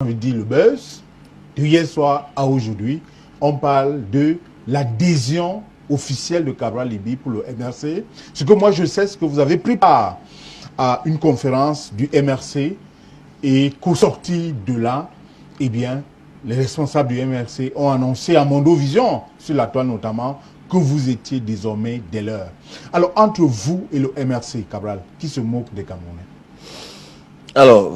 envie de dire le buzz, de hier soir à aujourd'hui, on parle de l'adhésion officielle de Cabral Libby pour le MRC. Ce que moi je sais, c'est que vous avez pris part à une conférence du MRC et qu'au sorti de là, eh bien, les responsables du MRC ont annoncé à Mondovision, sur la toile notamment, que vous étiez désormais des leurs. Alors, entre vous et le MRC, Cabral, qui se moque des Camerounais? Alors,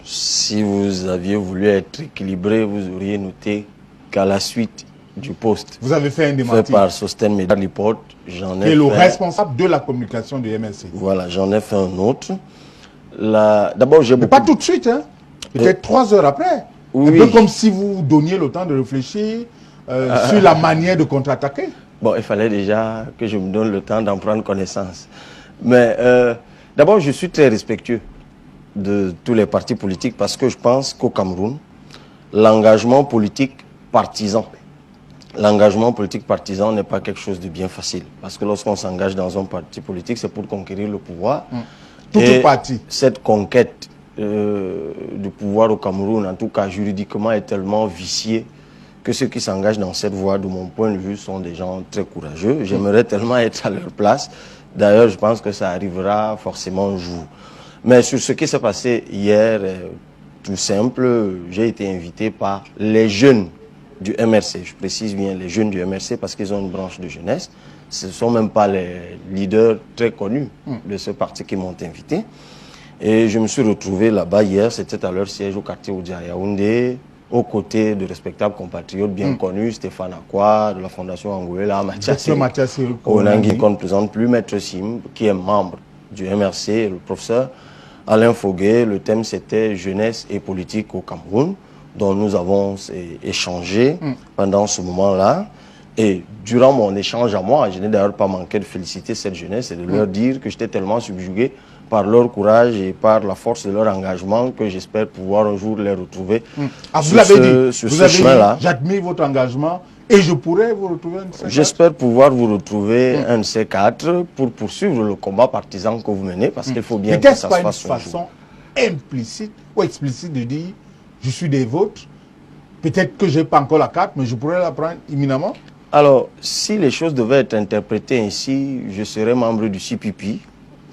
si vous aviez voulu être équilibré, vous auriez noté qu'à la suite du poste vous avez fait un démenti fait par Sosten Media Report, j'en ai fait... le responsable de la communication du MRC. Voilà, j'en ai fait un autre. D'abord, j'ai beaucoup... Pas tout de suite, hein. Peut-être 3 heures après. Oui. Un peu comme si vous donniez le temps de réfléchir sur la manière de contre-attaquer. Bon, il fallait déjà que je me donne le temps d'en prendre connaissance. Mais d'abord, je suis très respectueux de tous les partis politiques parce que je pense qu'au Cameroun, l'engagement politique partisan n'est pas quelque chose de bien facile. Parce que lorsqu'on s'engage dans un parti politique, c'est pour conquérir le pouvoir. Tout parti. Cette conquête du pouvoir au Cameroun, en tout cas juridiquement, est tellement viciée que ceux qui s'engagent dans cette voie, de mon point de vue, sont des gens très courageux. J'aimerais tellement être à leur place. D'ailleurs, je pense que ça arrivera forcément un jour. Mais sur ce qui s'est passé hier, tout simple, j'ai été invité par les jeunes du MRC. Je précise bien les jeunes du MRC parce qu'ils ont une branche de jeunesse. Ce ne sont même pas les leaders très connus de ce parti qui m'ont invité. Et je me suis retrouvé là-bas hier, c'était à leur siège au quartier Oudia à Yaoundé, aux côtés de respectables compatriotes bien connus, Stéphane Akwa, de la Fondation Angoula, Mathias Onangi, qu'on ne présente plus, Maître Sim, qui est membre du MRC, et le professeur Alain Foguet. Le thème, c'était jeunesse et politique au Cameroun, dont nous avons échangé pendant ce moment-là. Et durant mon échange à moi, je n'ai d'ailleurs pas manqué de féliciter cette jeunesse et de leur dire que j'étais tellement subjugué par leur courage et par la force de leur engagement que j'espère pouvoir un jour les retrouver vous l'avez dit, sur ce chemin-là. J'admire votre engagement et je pourrais vous retrouver un de ces quatre. J'espère pouvoir vous retrouver un de ces quatre pour poursuivre le combat partisan que vous menez parce qu'il faut bien que ça se fasse un jour. Est-ce pas une façon implicite ou explicite de dire je suis des vôtres? Peut-être que je n'ai pas encore la carte, mais je pourrais la prendre imminemment. Alors, si les choses devaient être interprétées ainsi, je serais membre du CPP,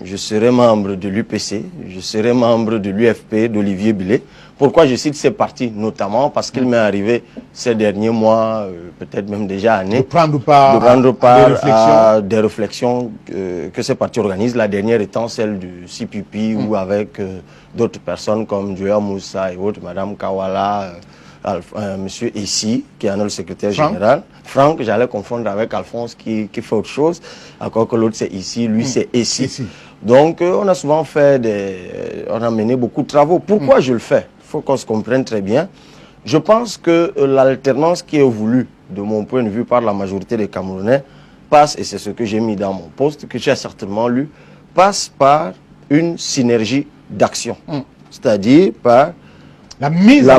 je serais membre de l'UPC, je serais membre de l'UFP, d'Olivier Billet. Pourquoi je cite ces partis? Notamment parce qu'il m'est arrivé ces derniers mois, peut-être même déjà années, de prendre part à des réflexions que ces partis organisent. La dernière étant celle du CPP ou avec d'autres personnes comme Joya Moussa et autres, Madame Kawala, Monsieur Essi, qui est le secrétaire général. Franck, j'allais confondre avec Alphonse qui fait autre chose, encore que l'autre c'est Essi, lui c'est Essi. Donc on a souvent fait on a mené beaucoup de travaux. Pourquoi je le fais? Il faut qu'on se comprenne très bien. Je pense que l'alternance qui est voulue, de mon point de vue, par la majorité des Camerounais, passe, et c'est ce que j'ai mis dans mon poste, que tu as certainement lu, passe par une synergie d'action. C'est-à-dire par la mise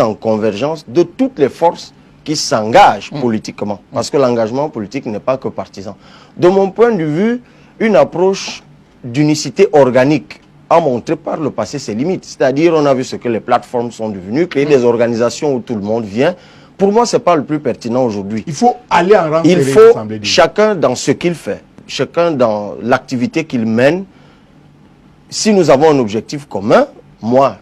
en convergence de toutes les forces qui s'engagent politiquement. Parce que l'engagement politique n'est pas que partisan. De mon point de vue, une approche d'unicité organique a montré par le passé ses limites. C'est-à-dire, on a vu ce que les plateformes sont devenues, créer des organisations où tout le monde vient. Pour moi, ce n'est pas le plus pertinent aujourd'hui. Il faut aller en rang. Il faut, chacun dans ce qu'il fait, chacun dans l'activité qu'il mène, si nous avons un objectif commun, moi,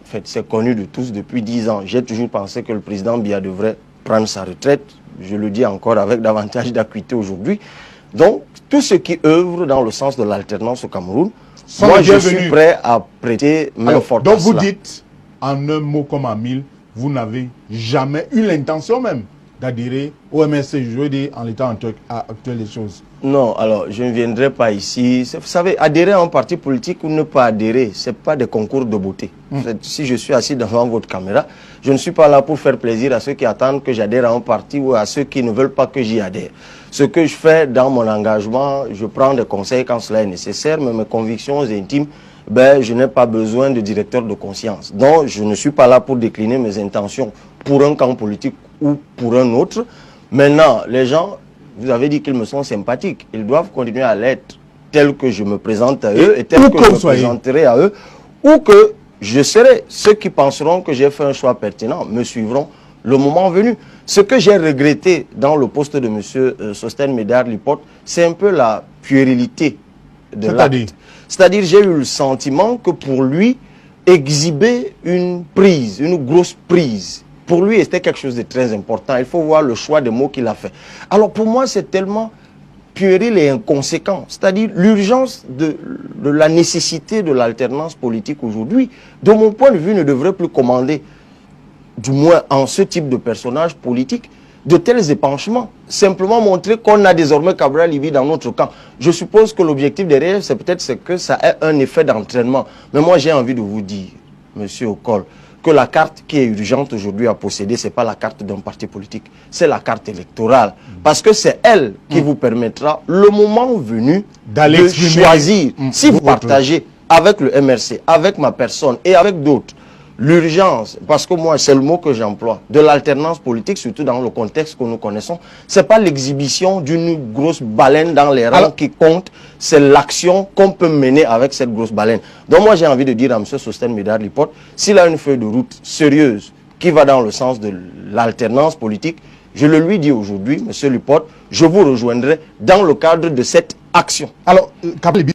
en fait, c'est connu de tous depuis 10 ans. J'ai toujours pensé que le président Biya devrait prendre sa retraite. Je le dis encore avec davantage d'acuité aujourd'hui. Donc, tous ceux qui œuvrent dans le sens de l'alternance au Cameroun, moi, je suis prêt à prêter main forte à cela. Donc, vous dites, en un mot comme en mille, vous n'avez jamais eu l'intention même d'adhérer au MRC, je veux dire, en l'état actuel des choses. Non, alors, je ne viendrai pas ici. Vous savez, adhérer à un parti politique ou ne pas adhérer, ce n'est pas des concours de beauté. Si je suis assis devant votre caméra, je ne suis pas là pour faire plaisir à ceux qui attendent que j'adhère à un parti ou à ceux qui ne veulent pas que j'y adhère. Ce que je fais dans mon engagement, je prends des conseils quand cela est nécessaire, mais mes convictions intimes, je n'ai pas besoin de directeur de conscience. Donc, je ne suis pas là pour décliner mes intentions pour un camp politique ou pour un autre. Maintenant, les gens, vous avez dit qu'ils me sont sympathiques. Ils doivent continuer à l'être tels que je me présente à eux et tels que je me présenterai à eux. Ou que je serai. Ceux qui penseront que j'ai fait un choix pertinent me suivront le moment venu. Ce que j'ai regretté dans le poste de M. Sostène Médard Lipote, c'est un peu la puérilité de l'acte. C'est-à-dire, j'ai eu le sentiment que pour lui, exhiber une prise, une grosse prise, pour lui, c'était quelque chose de très important. Il faut voir le choix des mots qu'il a fait. Alors, pour moi, c'est tellement puéril et inconséquent. C'est-à-dire l'urgence de la nécessité de l'alternance politique aujourd'hui, de mon point de vue, ne devrait plus commander, du moins en ce type de personnage politique, de tels épanchements. Simplement montrer qu'on a désormais Cabral Libye dans notre camp. Je suppose que l'objectif derrière, c'est peut-être que ça ait un effet d'entraînement. Mais moi, j'ai envie de vous dire, monsieur Okol, que la carte qui est urgente aujourd'hui à posséder, ce n'est pas la carte d'un parti politique, c'est la carte électorale. Parce que c'est elle qui vous permettra, le moment venu, de choisir. Si vous partagez avec le MRC, avec ma personne et avec d'autres, l'urgence, parce que moi c'est le mot que j'emploie, de l'alternance politique, surtout dans le contexte que nous connaissons, c'est pas l'exhibition d'une grosse baleine dans les rangs qui compte, c'est l'action qu'on peut mener avec cette grosse baleine. Donc moi j'ai envie de dire à M. Sostène Médard Lipote, s'il a une feuille de route sérieuse qui va dans le sens de l'alternance politique, je le lui dis aujourd'hui, M. Lipote, je vous rejoindrai dans le cadre de cette action. Alors, Cabral Libye